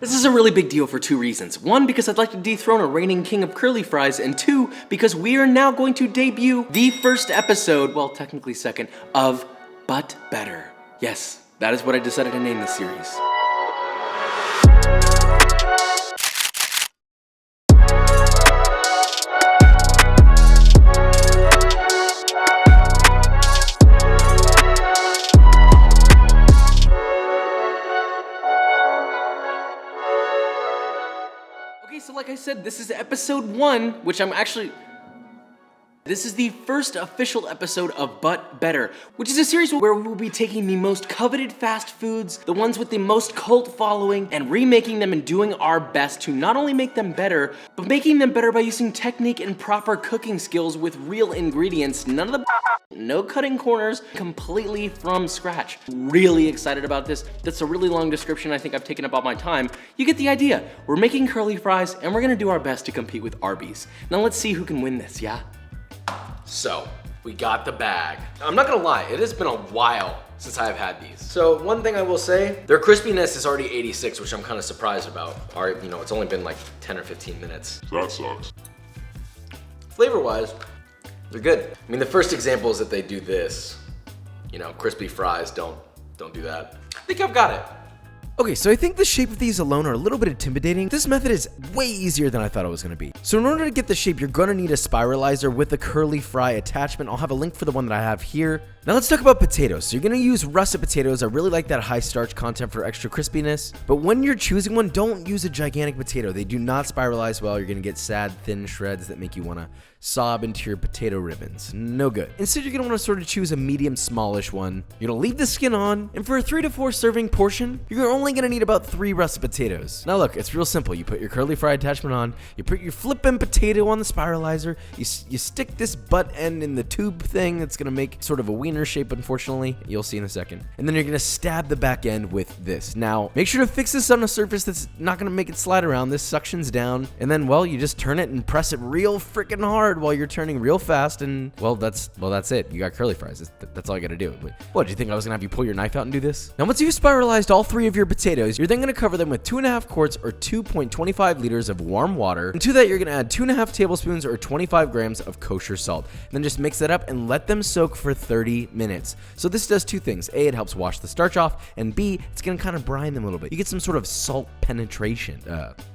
This is a really big deal for two reasons. One, because I'd like to dethrone a reigning king of curly fries, and two, because we are now going to debut the first episode, well, technically second, of But Better. Yes, that is what I decided to name this series. So like I said, this is episode 1, which this is the first official episode of But Better, which is a series where we will be taking the most coveted fast foods, the ones with the most cult following, and remaking them and doing our best to not only make them better, but making them better by using technique and proper cooking skills with real ingredients, none of the no cutting corners, completely from scratch. Really excited about this. That's a really long description. I think I've taken up all my time. You get the idea. We're making curly fries and we're gonna do our best to compete with Arby's. Now let's see who can win this, yeah? So, we got the bag. I'm not gonna lie, it has been a while since I've had these. So one thing I will say, their crispiness is already 86, which I'm kind of surprised about. It's only been like 10 or 15 minutes. That sucks. Flavor-wise, they're good. I mean, the first example is that they do this. Crispy fries don't do that. I think I've got it. Okay, so I think the shape of these alone are a little bit intimidating. This method is way easier than I thought it was gonna be. So in order to get the shape, you're gonna need a spiralizer with a curly fry attachment. I'll have a link for the one that I have here. Now let's talk about potatoes. So you're gonna use russet potatoes. I really like that high starch content for extra crispiness. But when you're choosing one, don't use a gigantic potato. They do not spiralize well. You're gonna get sad, thin shreds that make you wanna sob into your potato ribbons. No good. Instead, you're gonna wanna sort of choose a medium smallish one. You're gonna leave the skin on, and for a 3 to 4 serving portion, you're only gonna need about 3 russet potatoes. Now look, it's real simple. You put your curly fry attachment on, you put your flippin' potato on the spiralizer, you stick this butt end in the tube thing that's gonna make sort of a wiener shape, unfortunately. You'll see in a second. And then you're gonna stab the back end with this. Now, make sure to fix this on a surface that's not gonna make it slide around. This suctions down, and then, well, you just turn it and press it real freaking hard while you're turning real fast, and that's it. You got curly fries. That's all you gotta do. What, do you think I was gonna have you pull your knife out and do this? Now, once you've spiralized all 3 of your potatoes, you're then gonna cover them with 2.5 quarts or 2.25 liters of warm water. And to that, you're gonna add 2.5 tablespoons or 25 grams of kosher salt. And then just mix that up and let them soak for 30 minutes. So this does 2 things. A, it helps wash the starch off, and B, it's gonna kind of brine them a little bit. You get some sort of salt penetration.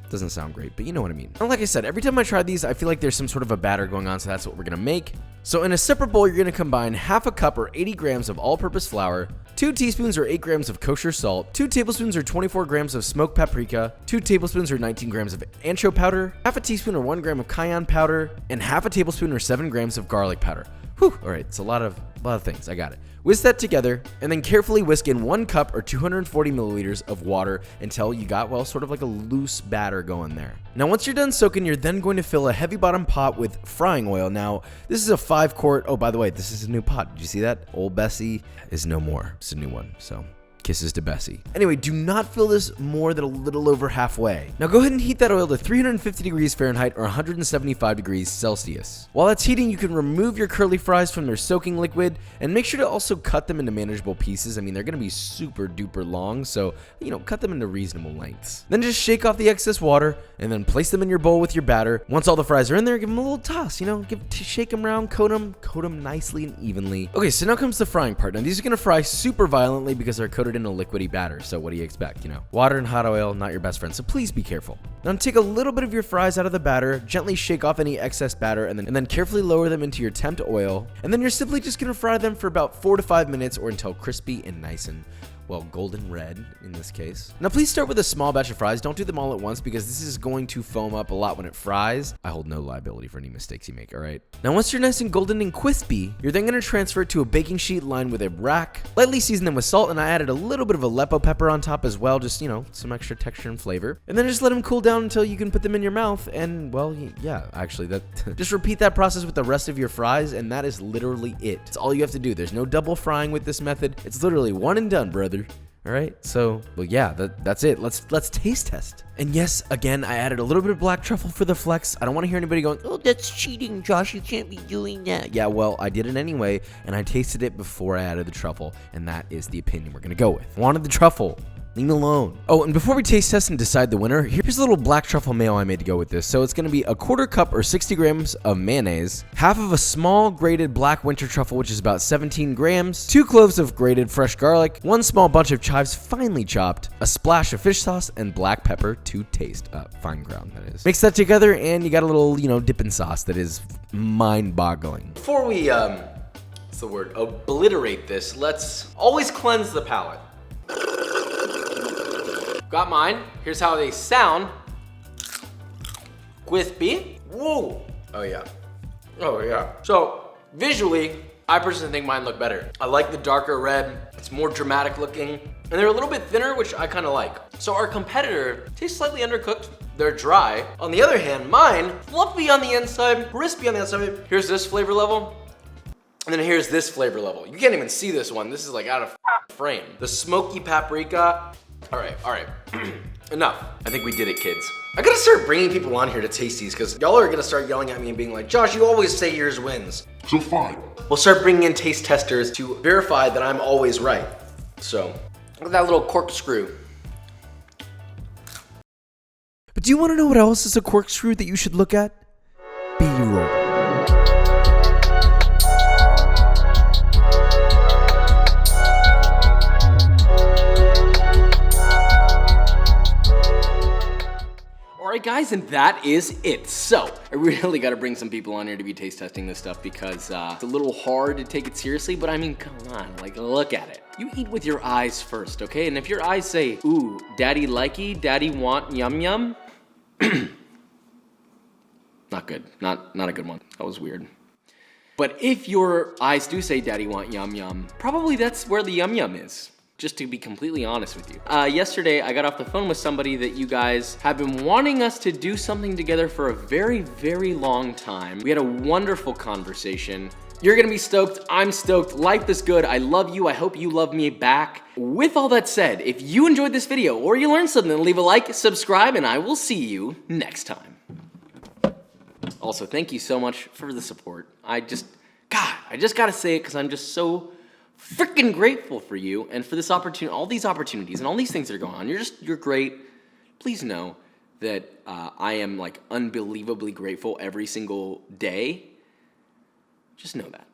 Doesn't sound great, but you know what I mean. And like I said, every time I try these, I feel like there's some sort of a batter going on, so that's what we're gonna make. So in a separate bowl, you're gonna combine half a cup or 80 grams of all-purpose flour, 2 teaspoons or 8 grams of kosher salt, 2 tablespoons or 24 grams of smoked paprika, 2 tablespoons or 19 grams of ancho powder, half a teaspoon or 1 gram of cayenne powder, and half a tablespoon or 7 grams of garlic powder. Whew, all right, it's a lot of things. I got it. Whisk that together, and then carefully whisk in 1 cup or 240 milliliters of water until you got, well, sort of like a loose batter going there. Now, once you're done soaking, you're then going to fill a heavy bottom pot with frying oil. Now, this is a 5 quart. Oh, by the way, this is a new pot. Did you see that? Old Bessie is no more. It's a new one, so kisses to Bessie. Anyway, do not fill this more than a little over halfway. Now go ahead and heat that oil to 350 degrees Fahrenheit or 175 degrees Celsius. While that's heating, you can remove your curly fries from their soaking liquid and make sure to also cut them into manageable pieces. I mean, they're gonna be super duper long, so, cut them into reasonable lengths. Then just shake off the excess water and then place them in your bowl with your batter. Once all the fries are in there, give them a little toss, shake them around, coat them nicely and evenly. Okay, so now comes the frying part. Now these are gonna fry super violently because they're coated in a liquidy batter. So what do you expect? Water and hot oil, not your best friend. So please be careful. Now take a little bit of your fries out of the batter, gently shake off any excess batter, and then carefully lower them into your temp oil. And then you're simply just gonna fry them for about 4 to 5 minutes or until crispy and nice and, well, golden red in this case. Now please start with a small batch of fries. Don't do them all at once because this is going to foam up a lot when it fries. I hold no liability for any mistakes you make, all right? Now once you're nice and golden and crispy, you're then gonna transfer it to a baking sheet lined with a rack. Lightly season them with salt, and I added a little bit of Aleppo pepper on top as well, just, some extra texture and flavor. And then just let them cool down until you can put them in your mouth. And, well, yeah, actually, just repeat that process with the rest of your fries, and that is literally it. It's all you have to do. There's no double frying with this method. It's literally one and done, brother. All right, so, well, yeah, that's it. Let's taste test. And yes, again, I added a little bit of black truffle for the flex. I don't want to hear anybody going, oh, that's cheating, Josh. You can't be doing that. Yeah, well, I did it anyway, and I tasted it before I added the truffle, and that is the opinion we're going to go with. Wanted the truffle. Leave me alone. Oh, and before we taste test and decide the winner, here's a little black truffle mayo I made to go with this. So it's gonna be a 1/4 cup or 60 grams of mayonnaise, half of a small grated black winter truffle, which is about 17 grams, 2 cloves of grated fresh garlic, 1 small bunch of chives finely chopped, a splash of fish sauce, and black pepper to taste. Fine ground, that is. Mix that together, and you got a little, dipping sauce that is mind-boggling. Before we, what's the word, obliterate this, let's always cleanse the palate. Got mine. Here's how they sound. Crispy. Whoa. Oh yeah. Oh yeah. So visually, I personally think mine look better. I like the darker red. It's more dramatic looking. And they're a little bit thinner, which I kind of like. So our competitor tastes slightly undercooked. They're dry. On the other hand, mine, fluffy on the inside, crispy on the outside. Here's this flavor level. And then here's this flavor level. You can't even see this one. This is like out of frame. The smoky paprika. All right. Enough. I think we did it, kids. I gotta start bringing people on here to taste these because y'all are gonna start yelling at me and being like, Josh, you always say yours wins. So fine. We'll start bringing in taste testers to verify that I'm always right. So, look at that little corkscrew. But do you want to know what else is a corkscrew that you should look at? B-roll. Alright guys, and that is it. So, I really gotta bring some people on here to be taste testing this stuff because it's a little hard to take it seriously, but I mean, come on, like look at it. You eat with your eyes first, okay? And if your eyes say, ooh, daddy likey, daddy want yum yum, not good, not a good one. That was weird. But if your eyes do say daddy want yum yum, probably that's where the yum yum is. Just to be completely honest with you. Yesterday, I got off the phone with somebody that you guys have been wanting us to do something together for a very, very long time. We had a wonderful conversation. You're gonna be stoked, I'm stoked, life is good, I love you, I hope you love me back. With all that said, if you enjoyed this video or you learned something, leave a like, subscribe, and I will see you next time. Also, thank you so much for the support. I just gotta say it because I'm just so freaking grateful for you and for this opportunity, all these opportunities and all these things that are going on. You're great. Please know that I am like unbelievably grateful every single day. Just know that.